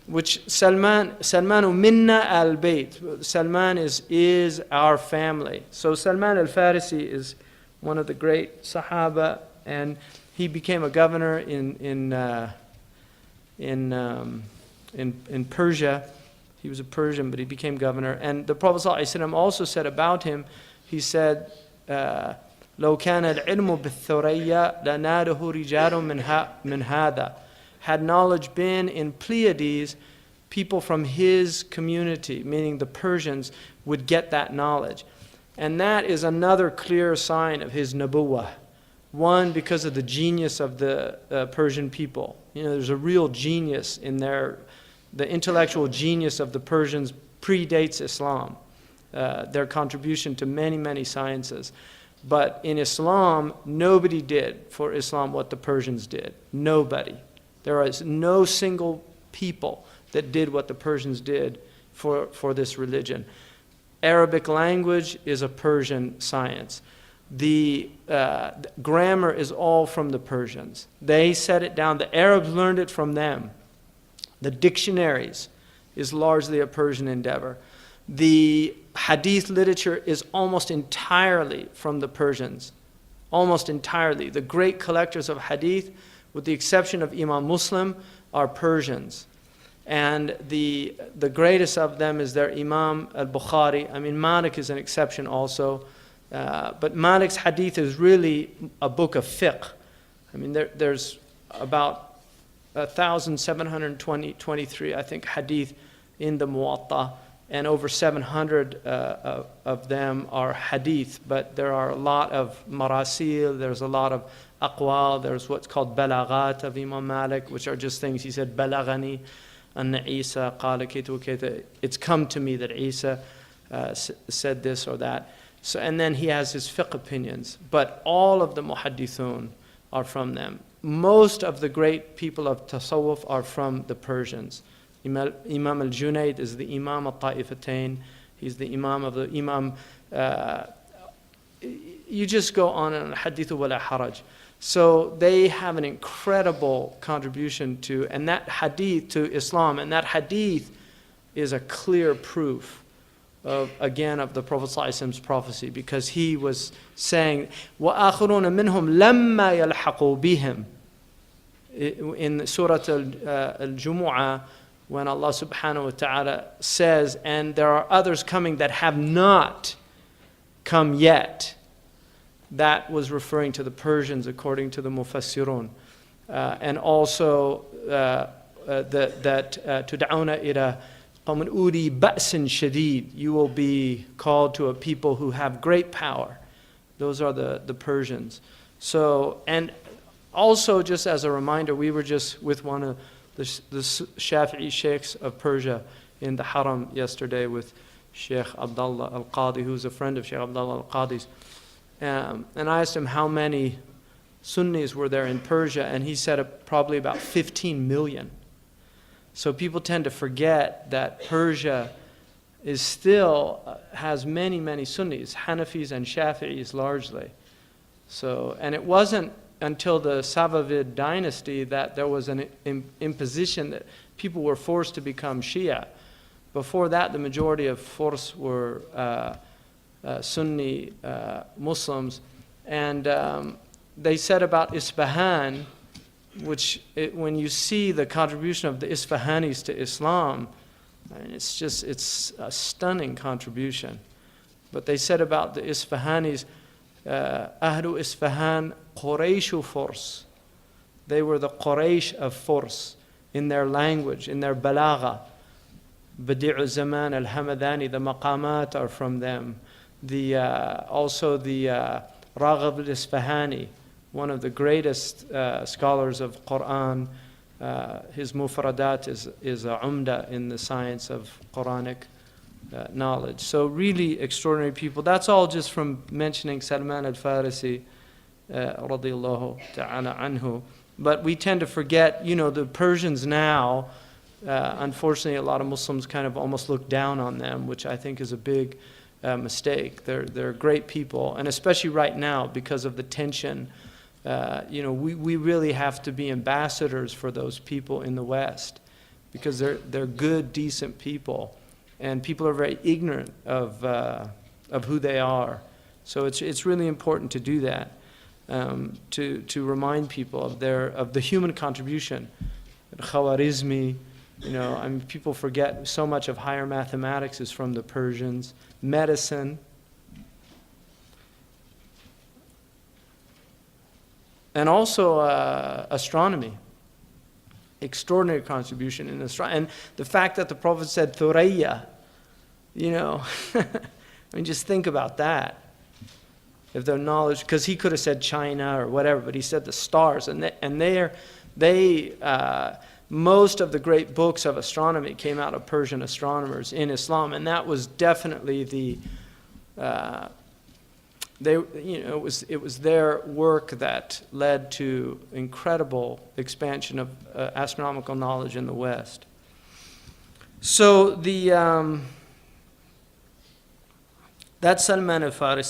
which Salmanu minna al-bayt. Salman is our family. So Salman al-Farisi is one of the great Sahaba, and he became a governor in Persia. He was a Persian, but he became governor. And the Prophet ﷺ also said about him, he said, لو كان العلم بالثريا لناله رجال من هذا. Had knowledge been in Pleiades, people from his community, meaning the Persians, would get that knowledge. And that is another clear sign of his nubuwah. One, because of the genius of the Persian people. You know, there's a real genius in the intellectual genius of the Persians predates Islam. Their contribution to many, many sciences. But in Islam, nobody did for Islam what the Persians did. Nobody. There is no single people that did what the Persians did for this religion. Arabic language is a Persian science. The grammar is all from the Persians. They set it down. The Arabs learned it from them. The dictionaries is largely a Persian endeavor. The hadith literature is almost entirely from the Persians. Almost entirely. The great collectors of hadith, with the exception of Imam Muslim, are Persians. And the greatest of them is their Imam al-Bukhari. I mean, Malik is an exception also. But Malik's hadith is really a book of fiqh. I mean, there's about 1,723, I think, hadith in the Muwatta, and over 700 of them are hadith. But there are a lot of marasil, there's a lot of aqwal, there's what's called balaghat of Imam Malik, which are just things he said, balagani, anna Isa qala kitu kita. It's come to me that Isa said this or that. So, and then he has his fiqh opinions. But all of the muhaddithun are from them. Most of the great people of tasawwuf are from the Persians. Imam al-Junayd is the Imam al-Ta'ifatain. He's the Imam of the Imam. You just go on and hadithu wala haraj. So they have an incredible contribution to, and that hadith to Islam, and that hadith is a clear proof of the Prophet ﷺ's prophecy, because he was saying, وَآخَرُونَ مِنْهُمْ لَمَّا يَلْحَقُوا بِهِمْ. In Surah Al-Jumu'ah, when Allah subhanahu wa ta'ala says, and there are others coming that have not come yet, that was referring to the Persians according to the Mufassirun. And also that تُدْعَوْنَ إِلَى قَوْمٍ أُولِي بَأْسٍ شَدِيدٍ. You will be called to a people who have great power. Those are the Persians. So, and also, just as a reminder, we were just with one of the Shafi'i sheikhs of Persia in the Haram yesterday with Sheikh Abdullah al-Qadi, who's a friend of Sheikh Abdullah al-Qadi's. And I asked him how many Sunnis were there in Persia, and he said probably about 15 million. So people tend to forget that Persia is still has many, many Sunnis, Hanafis and Shafi'is largely. So, and it wasn't until the Safavid dynasty that there was an imposition that people were forced to become Shia. Before that, the majority of Furs were Sunni Muslims. And they said about Isfahan, which when you see the contribution of the Isfahanis to Islam, I mean, it's a stunning contribution. But they said about the Isfahanis, Ahlu Isfahan Qurayshu Furs. They were the Quraysh of Furs in their language, in their balagha. Badi'u Zaman al-Hamadani, the maqamat are from them. Also the Raghab al-Isfahani, one of the greatest scholars of Quran. His mufradat is a umda in the science of Quranic knowledge. So really extraordinary people. That's all just from mentioning Salman al-Farisi radiyallahu ta'ala anhu. But we tend to forget, the Persians now, unfortunately a lot of Muslims kind of almost look down on them, which I think is a big mistake. They're great people, and especially right now because of the tension. We really have to be ambassadors for those people in the West. because they're good, decent people, and people are very ignorant of who they are. So it's really important to do that, to remind people of the human contribution. Khawarizmi, I mean, people forget so much of higher mathematics is from the Persians. Medicine. And also astronomy. Extraordinary contribution in astronomy. And the fact that the Prophet said Thuraya, I mean, just think about that. If their knowledge, because he could have said China or whatever, but he said the stars. And most of the great books of astronomy came out of Persian astronomers in Islam, and that was definitely it was their work that led to incredible expansion of astronomical knowledge in the West. So that's Salman al-Farisi.